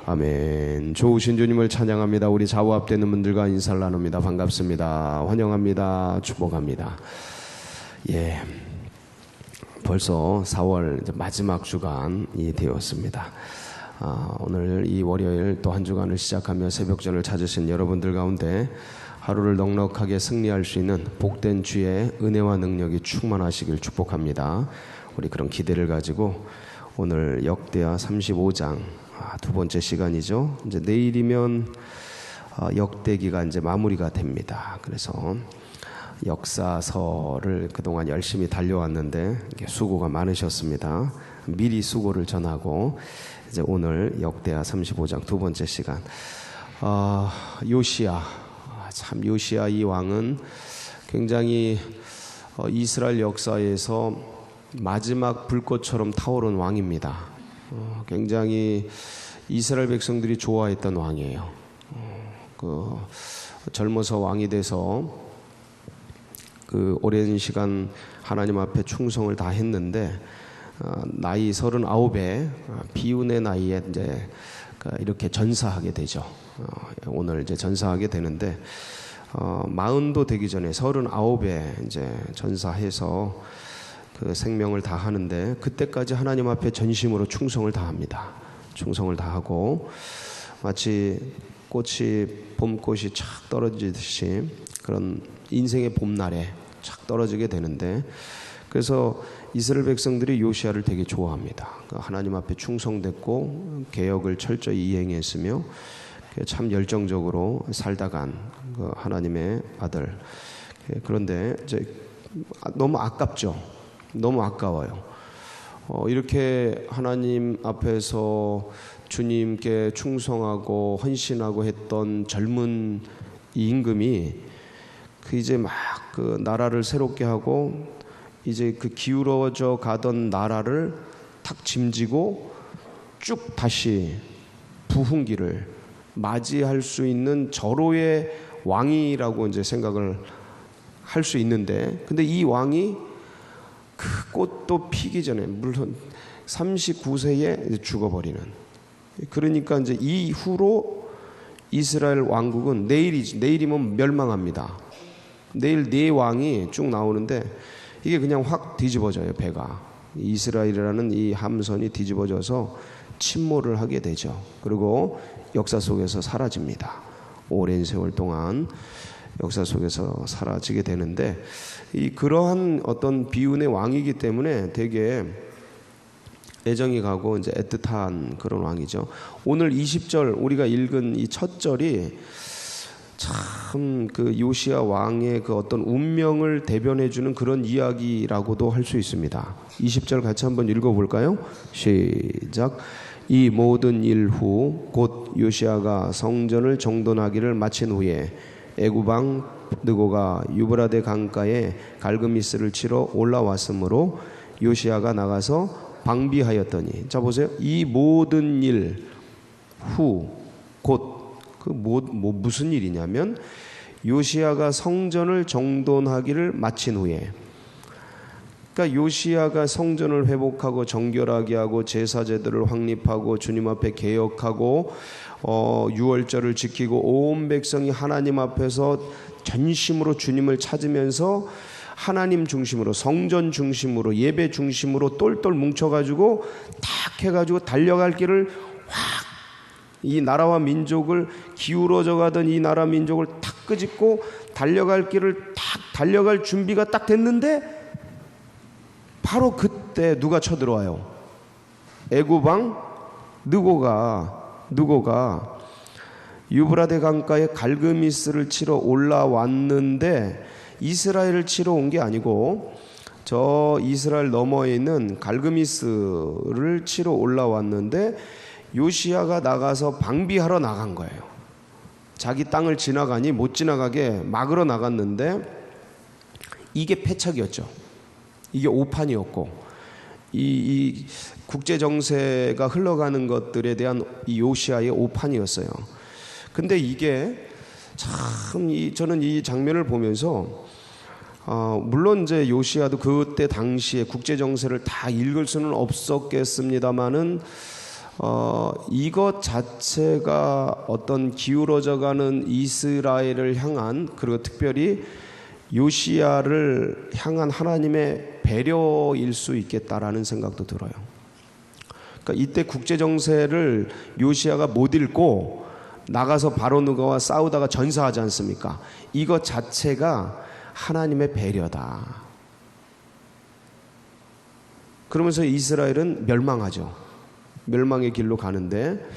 아멘. 좋으신 주님을 찬양합니다. 우리 좌우 앞되는 분들과 인사를 나눕니다. 반갑습니다. 환영합니다. 축복합니다. 예, 벌써 4월 이제 마지막 주간이 되었습니다. 오늘 이 월요일 또 한 주간을 시작하며 새벽전을 찾으신 여러분들 가운데 하루를 넉넉하게 승리할 수 있는 복된 주의 은혜와 능력이 충만하시길 축복합니다. 우리 그런 기대를 가지고 오늘 역대하 35장 두 번째 시간이죠. 이제 내일이면 역대기가 이제 마무리가 됩니다. 그래서 역사서를 그동안 열심히 달려왔는데 수고가 많으셨습니다. 미리 수고를 전하고 이제 오늘 역대하 35장 두 번째 시간. 요시야, 참 요시야 이 왕은 굉장히 이스라엘 역사에서 마지막 불꽃처럼 타오른 왕입니다. 굉장히 이스라엘 백성들이 좋아했던 왕이에요. 젊어서 왕이 돼서 오랜 시간 하나님 앞에 충성을 다 했는데 나이 39에 비운의 나이에 이제 이렇게 전사하게 되죠. 오늘 이제 전사하게 되는데 40도 되기 전에 39에 이제 전사해서 그 생명을 다 하는데 그때까지 하나님 앞에 전심으로 충성을 다합니다. 충성을 다하고 마치 봄꽃이 착 떨어지듯이 그런 인생의 봄날에 착 떨어지게 되는데 그래서 이스라엘 백성들이 요시야를 되게 좋아합니다. 하나님 앞에 충성됐고 개혁을 철저히 이행했으며 참 열정적으로 살다간 하나님의 아들. 그런데 이제 너무 아깝죠. 너무 아까워요. 이렇게 하나님 앞에서 주님께 충성하고 헌신하고 했던 젊은 이 임금이 이제 막 나라를 새롭게 하고 이제 기울어져 가던 나라를 탁 짐지고 쭉 다시 부흥기를 맞이할 수 있는 절호의 왕이라고 이제 생각을 할 수 있는데 근데 이 왕이 그 꽃도 피기 전에 물론 39세에 죽어버리는. 그러니까 이제 이후로 이스라엘 왕국은 내일이면 멸망합니다. 내일 네 왕이 쭉 나오는데 이게 그냥 확 뒤집어져요. 배가 이스라엘이라는 이 함선이 뒤집어져서 침몰을 하게 되죠. 그리고 역사 속에서 사라집니다. 오랜 세월 동안 역사 속에서 사라지게 되는데 그러한 어떤 비운의 왕이기 때문에 되게 애정이 가고 이제 애틋한 그런 왕이죠. 오늘 20절 우리가 읽은 이 첫 절이 참 요시야 왕의 어떤 운명을 대변해주는 그런 이야기라고도 할 수 있습니다. 20절 같이 한번 읽어볼까요? 시작. 이 모든 일 후 곧 요시야가 성전을 정돈하기를 마친 후에 애굽왕 느고가 유브라데 강가에 갈그미스를 치러 올라왔으므로 요시야가 나가서 방비하였더니 자 보세요. 이 모든 일 후 곧 무슨 일이냐면 요시야가 성전을 정돈하기를 마친 후에 그러니까 요시야가 성전을 회복하고 정결하게 하고 제사제들을 확립하고 주님 앞에 개혁하고 유월절을 지키고 온 백성이 하나님 앞에서 전심으로 주님을 찾으면서 하나님 중심으로 성전 중심으로 예배 중심으로 똘똘 뭉쳐가지고 탁 해가지고 달려갈 길을 확 이 나라와 민족을 기울어져 가던 이 나라 민족을 탁 끄집고 달려갈 길을 탁 달려갈 준비가 딱 됐는데 바로 그때 누가 쳐들어와요? 애굽왕 느고가 유브라데 강가에 갈그미스를 치러 올라왔는데 이스라엘을 치러 온 게 아니고 저 이스라엘 너머에 있는 갈그미스를 치러 올라왔는데 요시야가 나가서 방비하러 나간 거예요. 자기 땅을 지나가니 못 지나가게 막으러 나갔는데 이게 패착이었죠. 이게 오판이었고 이 국제 정세가 흘러가는 것들에 대한 이 요시야의 오판이었어요. 근데 이게 참 저는 이 장면을 보면서 물론 이제 요시야도 그때 당시에 국제 정세를 다 읽을 수는 없었겠습니다만은 이것 자체가 어떤 기울어져가는 이스라엘을 향한, 그리고 특별히 요시야를 향한 하나님의 배려일 수 있겠다라는 생각도 들어요. 그러니까 이때 국제 정세를 요시야가 못 읽고 나가서 바로 누가와 싸우다가 전사하지 않습니까? 이것 자체가 하나님의 배려다. 그러면서 이스라엘은 멸망하죠. 멸망의 길로 가는데,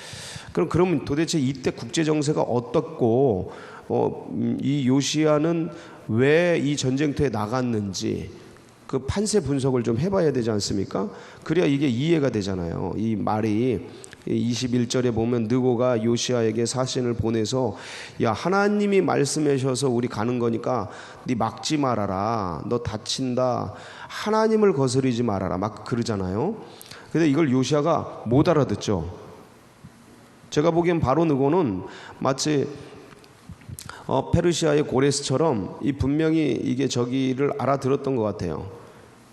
그러면 도대체 이때 국제 정세가 어떻고 이 요시야는 왜 이 전쟁터에 나갔는지 그 판세 분석을 좀 해봐야 되지 않습니까? 그래야 이게 이해가 되잖아요. 이 말이 21절에 보면 느고가 요시야에게 사신을 보내서, 야, 하나님이 말씀하셔서 우리 가는 거니까 네 막지 말아라, 너 다친다, 하나님을 거스르지 말아라, 막 그러잖아요. 근데 이걸 요시야가 못 알아듣죠. 제가 보기엔 바로 느고는 마치 페르시아의 고레스처럼 분명히 이게 저기를 알아들었던 것 같아요.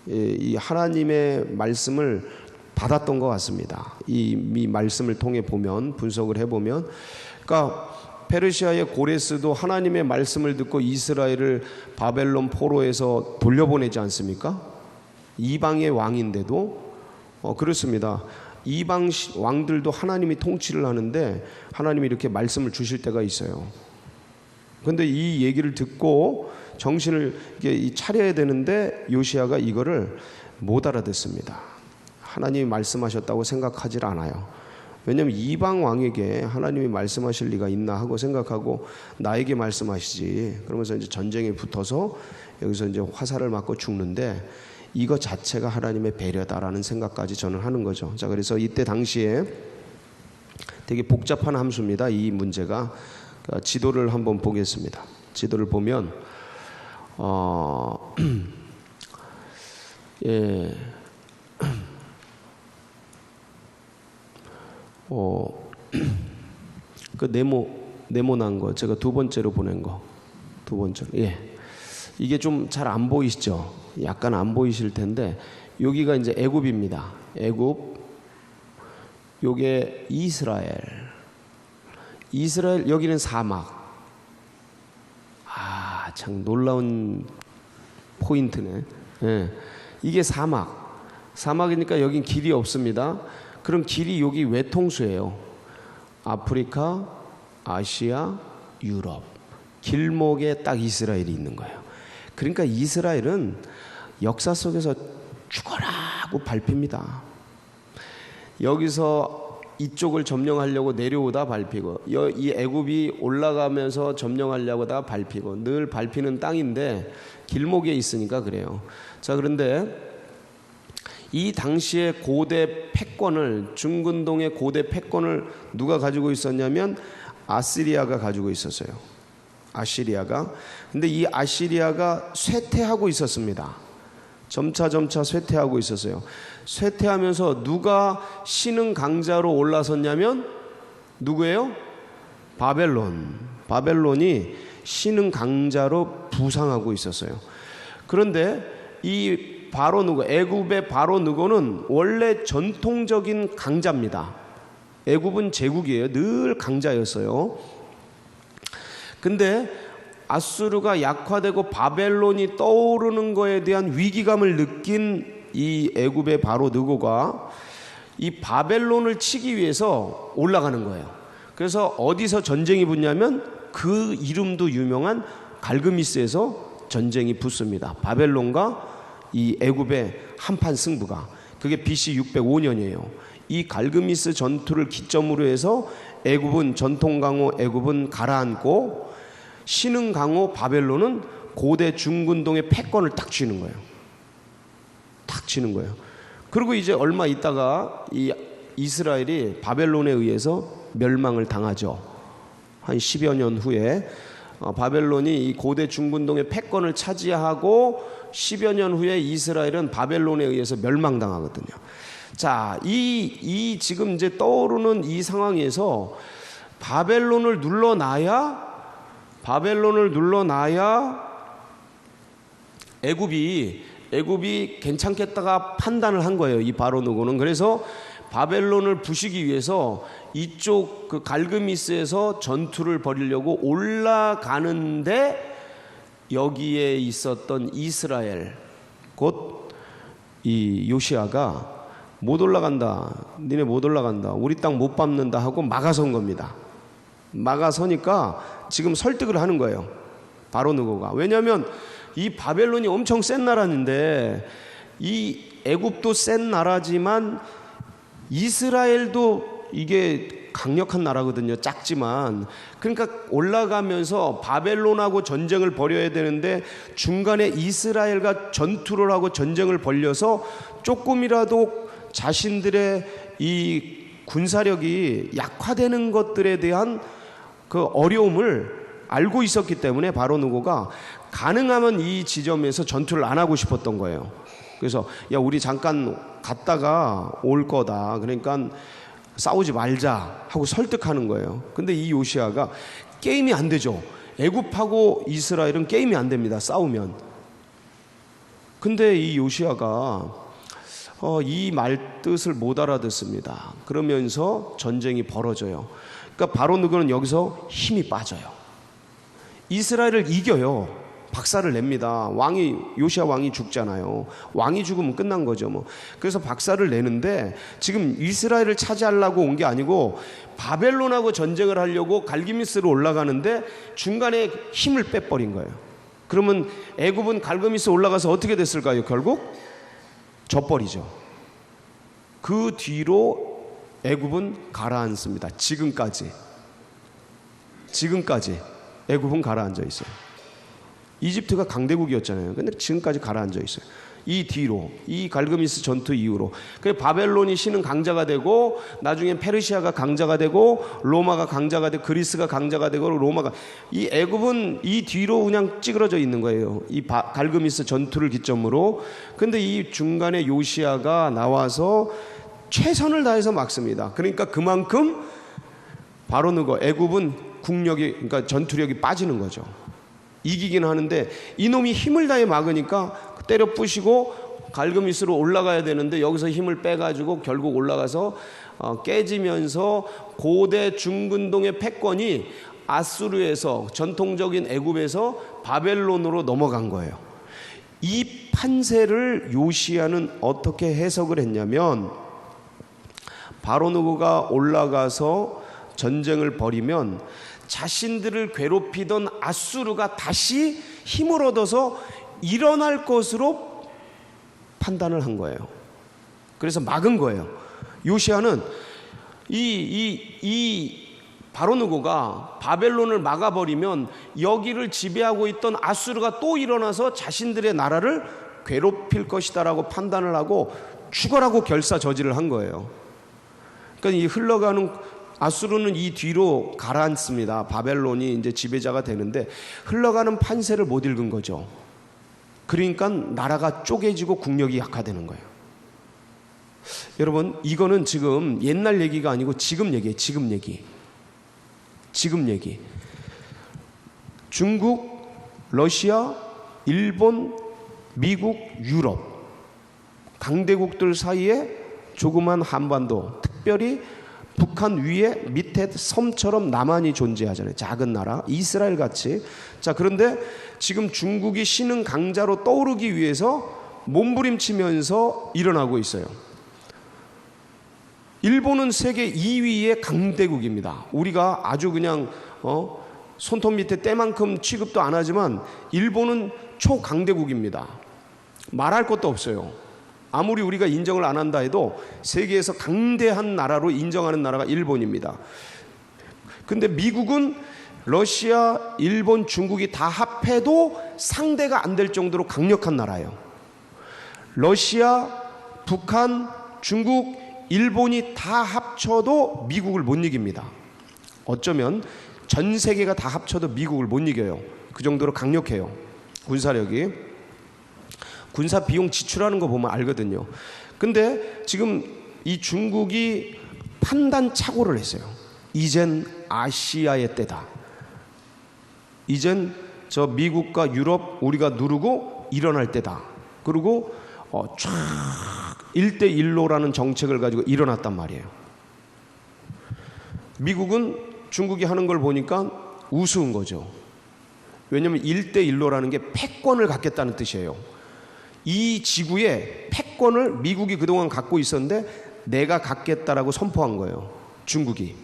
이 하나님의 말씀을 받았던 것 같습니다. 이 말씀을 통해 보면, 분석을 해보면, 그러니까 페르시아의 고레스도 하나님의 말씀을 듣고 이스라엘을 바벨론 포로에서 돌려보내지 않습니까? 이방의 왕인데도 그렇습니다. 이방 왕들도 하나님이 통치를 하는데 하나님이 이렇게 말씀을 주실 때가 있어요. 그런데 이 얘기를 듣고 정신을 차려야 되는데 요시야가 이거를 못 알아듣습니다. 하나님이 말씀하셨다고 생각하질 않아요. 왜냐하면 이방 왕에게 하나님이 말씀하실 리가 있나 하고 생각하고 나에게 말씀하시지, 그러면서 이제 전쟁에 붙어서 여기서 이제 화살을 맞고 죽는데, 이거 자체가 하나님의 배려다라는 생각까지 저는 하는 거죠. 자, 그래서 이때 당시에 되게 복잡한 함수입니다. 이 문제가. 지도를 한번 보겠습니다. 지도를 보면 예. 그 네모난 거 제가 두 번째로 보낸 거, 두 번째로. 예. 이게 좀 잘 안 보이시죠? 약간 안 보이실 텐데, 여기가 이제 애굽입니다. 애굽. 요게 이스라엘, 여기는 사막. 참 놀라운 포인트네. 예. 이게 사막이니까 여긴 길이 없습니다. 그럼 길이 여기 외통수예요. 아프리카, 아시아, 유럽. 길목에 딱 이스라엘이 있는 거예요. 그러니까 이스라엘은 역사 속에서 죽어라고 밟힙니다. 여기서 이쪽을 점령하려고 내려오다 밟히고, 이 애굽이 올라가면서 점령하려고 하다가 밟히고, 늘 밟히는 땅인데 길목에 있으니까 그래요. 자, 그런데 이 당시에 고대 패권을, 중근동의 고대 패권을 누가 가지고 있었냐면 아시리아가 가지고 있었어요. 아시리아가. 근데 이 아시리아가 쇠퇴하고 있었습니다. 점차 쇠퇴하고 있었어요. 쇠퇴하면서 누가 신흥 강자로 올라섰냐면 누구예요? 바벨론이 신흥 강자로 부상하고 있었어요. 그런데 이 바로 느고, 애굽의 바로 느고는 원래 전통적인 강자입니다. 애굽은 제국이에요. 늘 강자였어요. 근데 아수르가 약화되고 바벨론이 떠오르는 거에 대한 위기감을 느낀 이 애굽의 바로 느고가 이 바벨론을 치기 위해서 올라가는 거예요. 그래서 어디서 전쟁이 붙냐면 그 이름도 유명한 갈그미스에서 전쟁이 붙습니다. 바벨론과 이 애굽의 한판 승부가. 그게 BC 605년이에요. 이 갈그미스 전투를 기점으로 해서 애굽은, 전통 강호 애굽은 가라앉고 신흥 강호 바벨론은 고대 중근동의 패권을 딱 쥐는 거예요. 그리고 이제 얼마 있다가 이 이스라엘이 바벨론에 의해서 멸망을 당하죠. 한 10여 년 후에 바벨론이 이 고대 중근동의 패권을 차지하고 10여 년 후에 이스라엘은 바벨론에 의해서 멸망당하거든요. 자, 이 지금 이제 떠오르는 이 상황에서 바벨론을 눌러놔야 애굽이 괜찮겠다가 판단을 한 거예요. 이 바로 느고는. 그래서 바벨론을 부시기 위해서 이쪽 그 갈그미스에서 전투를 벌이려고 올라가는데 여기에 있었던 이스라엘 곧 이 요시아가 못 올라간다, 니네 못 올라간다, 우리 땅 못 밟는다 하고 막아선 겁니다. 막아서니까 지금 설득을 하는 거예요, 바로느고가. 왜냐하면 이 바벨론이 엄청 센 나라인데, 이 애굽도 센 나라지만 이스라엘도 이게 강력한 나라거든요. 작지만. 그러니까 올라가면서 바벨론하고 전쟁을 벌여야 되는데 중간에 이스라엘과 전투를 하고 전쟁을 벌여서 조금이라도 자신들의 이 군사력이 약화되는 것들에 대한 그 어려움을 알고 있었기 때문에 바로느고가 가능하면 이 지점에서 전투를 안 하고 싶었던 거예요. 그래서 야, 우리 잠깐 갔다가 올 거다, 그러니까 싸우지 말자 하고 설득하는 거예요. 근데 이 요시아가 게임이 안 되죠. 애굽하고 이스라엘은 게임이 안 됩니다, 싸우면. 근데 이 요시아가 이 말 뜻을 못 알아듣습니다. 그러면서 전쟁이 벌어져요. 그러니까 바로느고는 여기서 힘이 빠져요. 이스라엘을 이겨요. 박살을 냅니다. 요시아 왕이 죽잖아요. 왕이 죽으면 끝난 거죠, 뭐. 그래서 박살을 내는데 지금 이스라엘을 차지하려고 온 게 아니고 바벨론하고 전쟁을 하려고 갈그미스로 올라가는데 중간에 힘을 빼버린 거예요. 그러면 애굽은 갈그미스 올라가서 어떻게 됐을까요? 결국 져버리죠. 그 뒤로 애굽은 가라앉습니다. 지금까지 애굽은 가라앉아 있어요. 이집트가 강대국이었잖아요. 근데 지금까지 가라앉아 있어요. 이 뒤로, 이 갈그미스 전투 이후로. 그래서 바벨론이 신은 강자가 되고, 나중엔 페르시아가 강자가 되고, 로마가 강자가 되고, 그리스가 강자가 되고, 로마가, 이 애굽은 이 뒤로 그냥 찌그러져 있는 거예요. 이 갈그미스 전투를 기점으로. 근데 이 중간에 요시아가 나와서 최선을 다해서 막습니다. 그러니까 그만큼 바로느고 애굽은 국력이, 그러니까 전투력이 빠지는 거죠. 이기긴 하는데 이놈이 힘을 다해 막으니까 때려 부시고 갈그미스로 올라가야 되는데 여기서 힘을 빼가지고 결국 올라가서 깨지면서 고대 중근동의 패권이 아수르에서, 전통적인 애굽에서 바벨론으로 넘어간 거예요. 이 판세를 요시아는 어떻게 해석을 했냐면, 바로느고가 올라가서 전쟁을 벌이면 자신들을 괴롭히던 아수르가 다시 힘을 얻어서 일어날 것으로 판단을 한 거예요. 그래서 막은 거예요. 요시아는 이 바로느고가 바벨론을 막아버리면 여기를 지배하고 있던 아수르가 또 일어나서 자신들의 나라를 괴롭힐 것이다라고 판단을 하고 추월하고 결사저지를 한 거예요. 그러니까 이 흘러가는 아수르는 이 뒤로 가라앉습니다. 바벨론이 이제 지배자가 되는데 흘러가는 판세를 못 읽은 거죠. 그러니까 나라가 쪼개지고 국력이 약화되는 거예요. 여러분, 이거는 지금 옛날 얘기가 아니고 지금 얘기예요. 지금 얘기. 중국, 러시아, 일본, 미국, 유럽 강대국들 사이에 조그만 한반도, 특별히 북한 위에 밑에 섬처럼 남한이 존재하잖아요. 작은 나라, 이스라엘 같이. 자, 그런데 지금 중국이 신흥 강자로 떠오르기 위해서 몸부림치면서 일어나고 있어요. 일본은 세계 2위의 강대국입니다. 우리가 아주 그냥 손톱 밑에 때만큼 취급도 안 하지만 일본은 초강대국입니다. 말할 것도 없어요. 아무리 우리가 인정을 안 한다 해도 세계에서 강대한 나라로 인정하는 나라가 일본입니다. 근데 미국은 러시아, 일본, 중국이 다 합해도 상대가 안 될 정도로 강력한 나라예요. 러시아, 북한, 중국, 일본이 다 합쳐도 미국을 못 이깁니다. 어쩌면 전 세계가 다 합쳐도 미국을 못 이겨요. 그 정도로 강력해요, 군사력이. 군사 비용 지출하는 거 보면 알거든요. 근데 지금 이 중국이 판단 착오를 했어요. 이젠 아시아의 때다. 이젠 저 미국과 유럽 우리가 누르고 일어날 때다. 그리고 쫙 1대1로라는 정책을 가지고 일어났단 말이에요. 미국은 중국이 하는 걸 보니까 우스운 거죠. 왜냐하면 1대1로라는 게 패권을 갖겠다는 뜻이에요. 이 지구의 패권을 미국이 그동안 갖고 있었는데 내가 갖겠다라고 선포한 거예요. 중국이.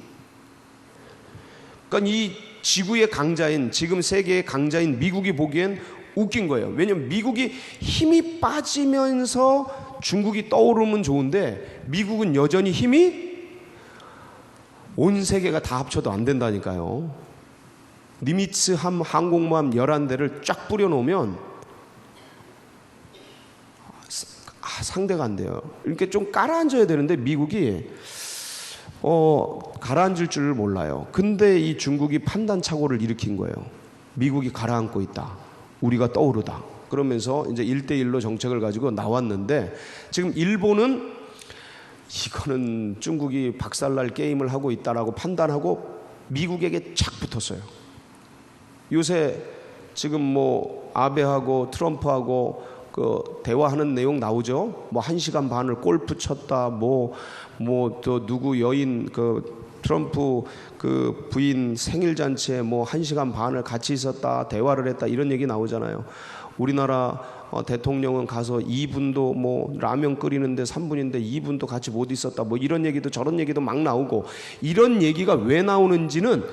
그러니까 이 지구의 강자인, 지금 세계의 강자인 미국이 보기엔 웃긴 거예요. 왜냐하면 미국이 힘이 빠지면서 중국이 떠오르면 좋은데 미국은 여전히 힘이 온 세계가 다 합쳐도 안 된다니까요. 니미츠 항공모함 11대를 쫙 뿌려놓으면 상대가 안 돼요. 이렇게 좀 가라앉아야 되는데 미국이 가라앉을 줄 몰라요. 근데 이 중국이 판단착오를 일으킨 거예요. 미국이 가라앉고 있다. 우리가 떠오르다. 그러면서 이제 1대1로 정책을 가지고 나왔는데 지금 일본은 이거는 중국이 박살날 게임을 하고 있다라고 판단하고 미국에게 착 붙었어요. 요새 지금 뭐 아베하고 트럼프하고 그 대화하는 내용 나오죠. 뭐 1시간 반을 골프 쳤다. 뭐 또 누구 여인 그 트럼프 그 부인 생일 잔치에 뭐 1시간 반을 같이 있었다. 대화를 했다. 이런 얘기 나오잖아요. 우리나라 대통령은 가서 2분도 뭐 라면 끓이는데 3분인데 2분도 같이 못 있었다. 뭐 이런 얘기도 저런 얘기도 막 나오고, 이런 얘기가 왜 나오는지는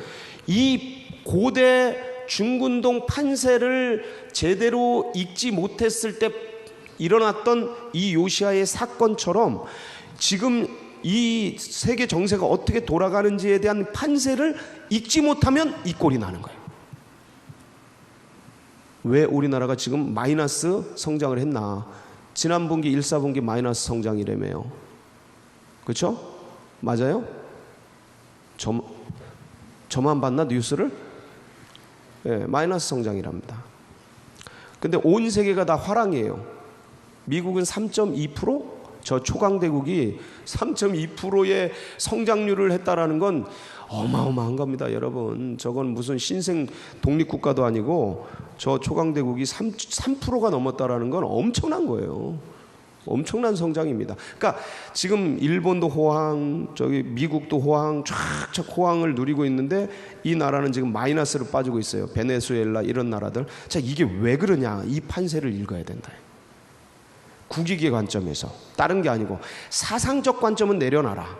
이 고대 중군동 판세를 제대로 읽지 못했을 때 일어났던 이 요시아의 사건처럼 지금 이 세계 정세가 어떻게 돌아가는지에 대한 판세를 읽지 못하면 이 꼴이 나는 거예요. 왜 우리나라가 지금 마이너스 성장을 했나? 지난 분기 1, 4분기 마이너스 성장이라며요. 그렇죠? 맞아요? 저만 봤나 뉴스를? 네, 마이너스 성장이랍니다. 근데 온 세계가 다 화랑이에요. 미국은 3.2%? 저 초강대국이 3.2%의 성장률을 했다라는 건 어마어마한 겁니다, 여러분. 저건 무슨 신생 독립국가도 아니고 저 초강대국이 3%가 넘었다라는 건 엄청난 거예요. 엄청난 성장입니다. 그러니까 지금 일본도 호황, 저기 미국도 호황, 쫙쫙 호황을 누리고 있는데 이 나라는 지금 마이너스로 빠지고 있어요. 베네수엘라 이런 나라들. 자, 이게 왜 그러냐? 이 판세를 읽어야 된다. 국익의 관점에서, 다른 게 아니고 사상적 관점은 내려놔라.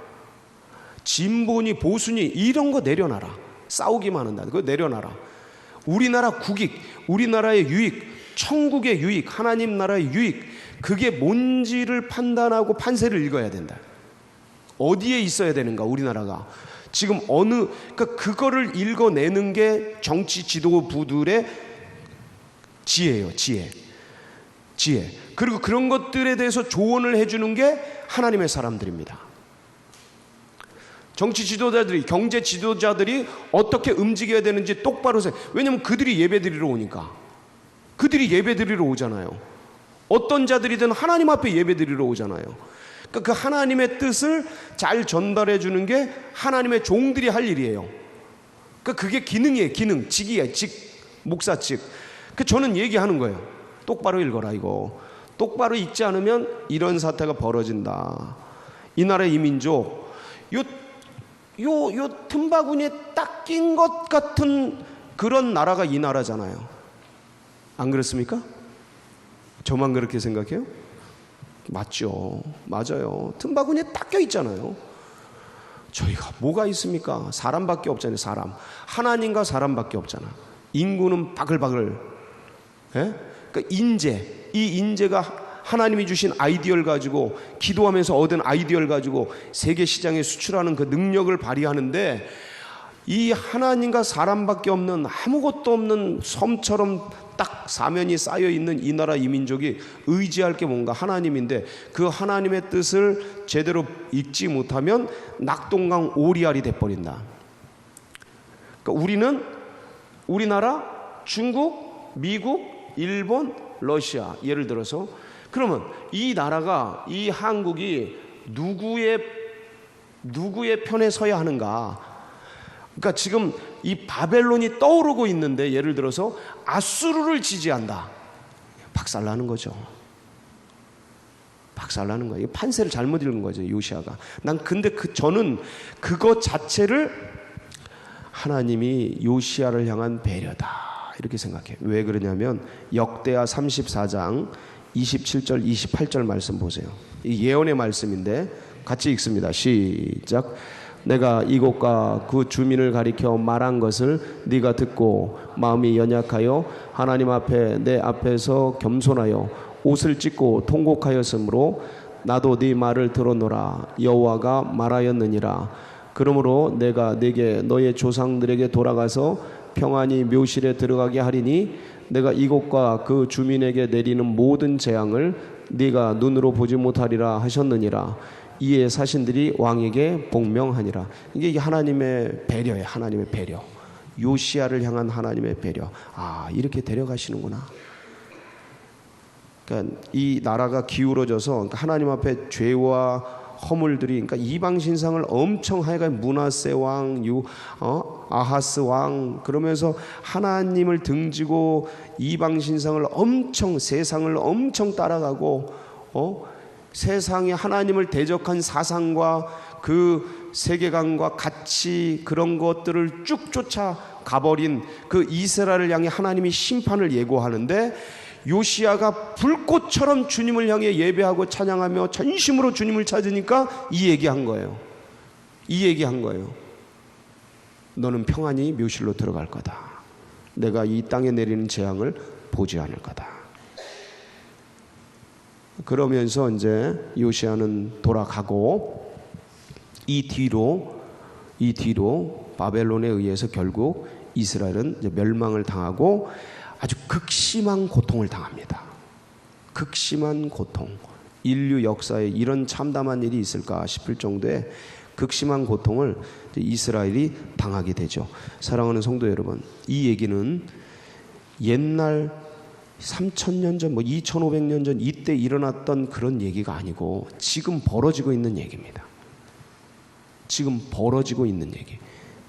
진보니 보수니 이런 거 내려놔라. 싸우기만 한다. 그거 내려놔라. 우리나라 국익, 우리나라의 유익, 천국의 유익, 하나님 나라의 유익, 그게 뭔지를 판단하고 판세를 읽어야 된다. 어디에 있어야 되는가, 우리나라가. 지금 그러니까 그거를 읽어내는 게 정치 지도부들의 지혜예요, 지혜. 그리고 그런 것들에 대해서 조언을 해주는 게 하나님의 사람들입니다. 정치 지도자들이, 경제 지도자들이 어떻게 움직여야 되는지 똑바로 왜냐면 그들이 예배 드리러 오니까. 그들이 예배 드리러 오잖아요. 어떤 자들이든 하나님 앞에 예배 드리러 오잖아요. 그러니까 그 하나님의 뜻을 잘 전달해 주는 게 하나님의 종들이 할 일이에요. 그러니까 그게 기능이에요. 기능, 직이에요. 목사직. 저는 얘기하는 거예요. 똑바로 읽어라, 이거. 똑바로 읽지 않으면 이런 사태가 벌어진다. 이 나라의 이민족, 요 틈바구니에 딱 낀 것 같은 그런 나라가 이 나라잖아요. 안 그렇습니까? 저만 그렇게 생각해요? 맞죠. 맞아요. 틈바구니에 딱 껴있잖아요. 저희가 뭐가 있습니까? 사람밖에 없잖아요. 사람. 하나님과 사람밖에 없잖아. 인구는 바글바글. 예? 그러니까 이 인재가 하나님이 주신 아이디어를 가지고, 기도하면서 얻은 아이디어를 가지고 세계 시장에 수출하는 그 능력을 발휘하는데, 이 하나님과 사람밖에 없는, 아무것도 없는 섬처럼 딱 사면이 쌓여 있는 이 나라 이민족이 의지할 게 뭔가 하나님인데, 그 하나님의 뜻을 제대로 읽지 못하면 낙동강 오리알이 돼버린다. 그러니까 우리나라, 중국, 미국, 일본, 러시아, 예를 들어서, 그러면 이 나라가, 이 한국이 누구의 편에 서야 하는가? 그러니까 지금 이 바벨론이 떠오르고 있는데, 예를 들어서 아수르를 지지한다. 박살나는 거죠. 박살나는 거예요. 판세를 잘못 읽은 거죠, 요시아가. 근데 저는 그것 자체를 하나님이 요시아를 향한 배려다 이렇게 생각해요. 왜 그러냐면 역대하 34장 27절 28절 말씀 보세요. 이 예언의 말씀인데 같이 읽습니다. 시작. 내가 이곳과 그 주민을 가리켜 말한 것을 네가 듣고 마음이 연약하여 하나님 앞에 내 앞에서 겸손하여 옷을 찢고 통곡하였으므로 나도 네 말을 들었노라. 여호와가 말하였느니라. 그러므로 내가 네게 너의 조상들에게 돌아가서 평안히 묘실에 들어가게 하리니 내가 이곳과 그 주민에게 내리는 모든 재앙을 네가 눈으로 보지 못하리라 하셨느니라. 이에 사신들이 왕에게 복명하니라. 이게 하나님의 배려예요. 하나님의 배려. 요시아를 향한 하나님의 배려. 이렇게 데려가시는구나. 그러니까 이 나라가 기울어져서 하나님 앞에 죄와 허물들이, 그러니까 이방 신상을 엄청 하여간 므낫세 왕, 아하스 왕 그러면서 하나님을 등지고 이방 신상을 엄청, 세상을 엄청 따라가고 세상에 하나님을 대적한 사상과 그 세계관과 가치 그런 것들을 쭉 쫓아 가버린 그 이스라엘을 향해 하나님이 심판을 예고하는데, 요시아가 불꽃처럼 주님을 향해 예배하고 찬양하며 전심으로 주님을 찾으니까 이 얘기한 거예요. 이 얘기한 거예요. 너는 평안히 묘실로 들어갈 거다. 내가 이 땅에 내리는 재앙을 보지 않을 거다. 그러면서 이제 요시아는 돌아가고 이 뒤로 바벨론에 의해서 결국 이스라엘은 이제 멸망을 당하고 아주 극심한 고통을 당합니다. 극심한 고통. 인류 역사에 이런 참담한 일이 있을까 싶을 정도의 극심한 고통을 이스라엘이 당하게 되죠. 사랑하는 성도 여러분, 이 얘기는 옛날 3000년 전, 2500년 전 이때 일어났던 그런 얘기가 아니고 지금 벌어지고 있는 얘기입니다. 지금 벌어지고 있는 얘기.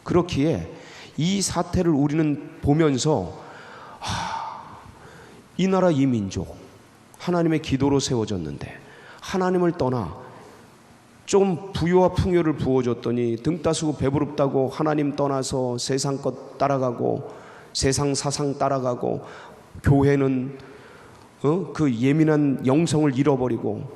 그렇기에 이 사태를 우리는 보면서 이 나라 이 민족 하나님의 기도로 세워졌는데 하나님을 떠나 좀 부유와 풍요를 부어줬더니 등 따스고 배부릅다고 하나님 떠나서 세상 것 따라가고 세상 사상 따라가고, 교회는 그 예민한 영성을 잃어버리고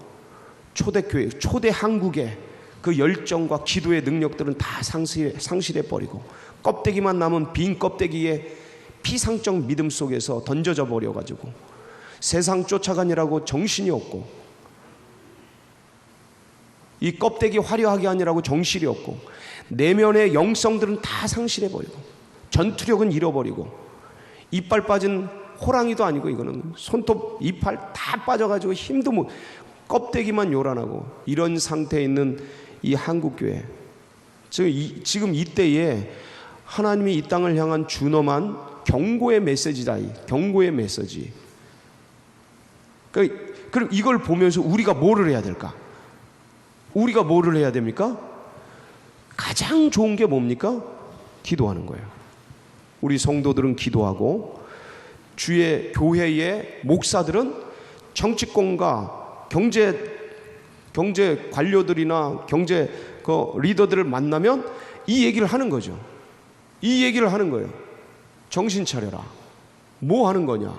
초대교회, 초대 한국의 그 열정과 기도의 능력들은 다 상실해버리고 껍데기만 남은 빈 껍데기에 피상적 믿음 속에서 던져져 버려가지고 세상 쫓아가느라고 정신이 없고, 이 껍데기 화려하게 하느라고 정신이 없고, 내면의 영성들은 다 상실해버리고 전투력은 잃어버리고, 이빨 빠진 호랑이도 아니고 이거는 손톱 이빨 다 빠져가지고 힘도 못, 껍데기만 요란하고 이런 상태에 있는 이 한국교회, 지금 이때에 하나님이 이 땅을 향한 준엄한 경고의 메시지다. 경고의 메시지. 그럼 이걸 보면서 우리가 뭐를 해야 될까? 우리가 뭐를 해야 됩니까? 가장 좋은 게 뭡니까? 기도하는 거예요. 우리 성도들은 기도하고, 주의 교회의 목사들은 정치권과 경제 관료들이나 경제 리더들을 만나면 이 얘기를 하는 거죠. 이 얘기를 하는 거예요. 정신 차려라. 뭐 하는 거냐?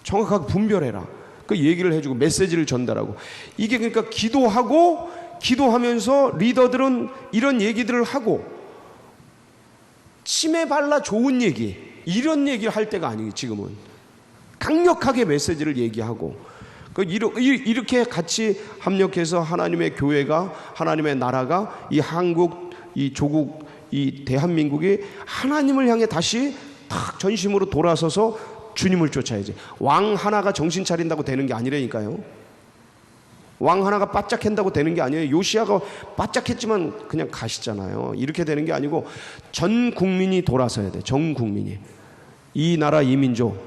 정확하게 분별해라. 그 얘기를 해주고 메시지를 전달하고, 이게 그러니까 기도하면서 리더들은 이런 얘기들을 하고, 침에 발라 좋은 얘기 이런 얘기를 할 때가 아니에요. 지금은 강력하게 메시지를 얘기하고, 이렇게 같이 합력해서 하나님의 교회가, 하나님의 나라가, 이 한국, 이 조국, 이 대한민국이 하나님을 향해 다시 탁 전심으로 돌아서서 주님을 쫓아야지. 왕 하나가 정신 차린다고 되는 게 아니라니까요. 왕 하나가 바짝한다고 되는 게 아니에요. 요시아가 바짝했지만 그냥 가시잖아요. 이렇게 되는 게 아니고 전 국민이 돌아서야 돼. 전 국민이. 이 나라 이 민족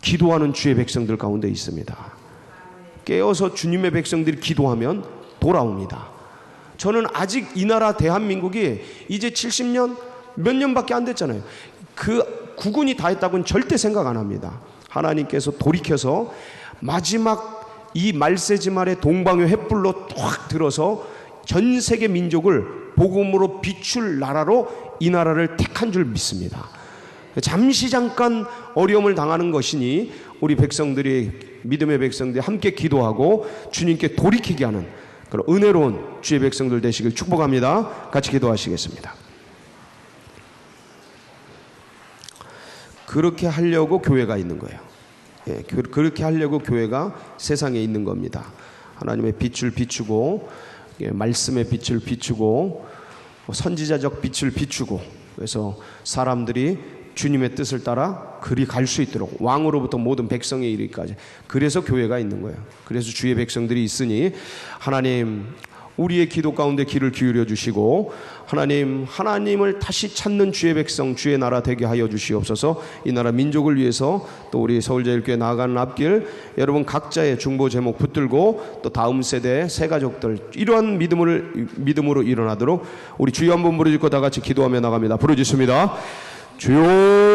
기도하는 주의 백성들 가운데 있습니다. 깨어서 주님의 백성들이 기도하면 돌아옵니다. 저는 아직 이 나라 대한민국이 이제 70년 몇 년밖에 안 됐잖아요. 그 구군이 다 했다고는 절대 생각 안 합니다. 하나님께서 돌이켜서 마지막 이 말세지말의 동방의 횃불로 탁 들어서 전 세계 민족을 복음으로 비출 나라로 이 나라를 택한 줄 믿습니다. 잠시 잠깐 어려움을 당하는 것이니 우리 백성들이, 믿음의 백성들이 함께 기도하고 주님께 돌이키게 하는 그런 은혜로운 주의 백성들 되시길 축복합니다. 같이 기도하시겠습니다. 그렇게 하려고 교회가 있는 거예요. 예, 그렇게 하려고 교회가 세상에 있는 겁니다. 하나님의 빛을 비추고, 예, 말씀의 빛을 비추고, 선지자적 빛을 비추고, 그래서 사람들이 주님의 뜻을 따라 그리 갈 수 있도록, 왕으로부터 모든 백성에 이르기까지. 그래서 교회가 있는 거예요. 그래서 주의 백성들이 있으니 하나님, 우리의 기도 가운데 귀를 기울여 주시고 하나님을 다시 찾는 주의 백성, 주의 나라 되게 하여 주시옵소서. 이 나라 민족을 위해서 또 우리 서울제일교회 나아가는 앞길, 여러분 각자의 중보 제목 붙들고 또 다음 세대 새 가족들 이러한 믿음으로 일어나도록 우리 주여 한번 부르짖고 다 같이 기도하며 나갑니다. 부르짖습니다. 주여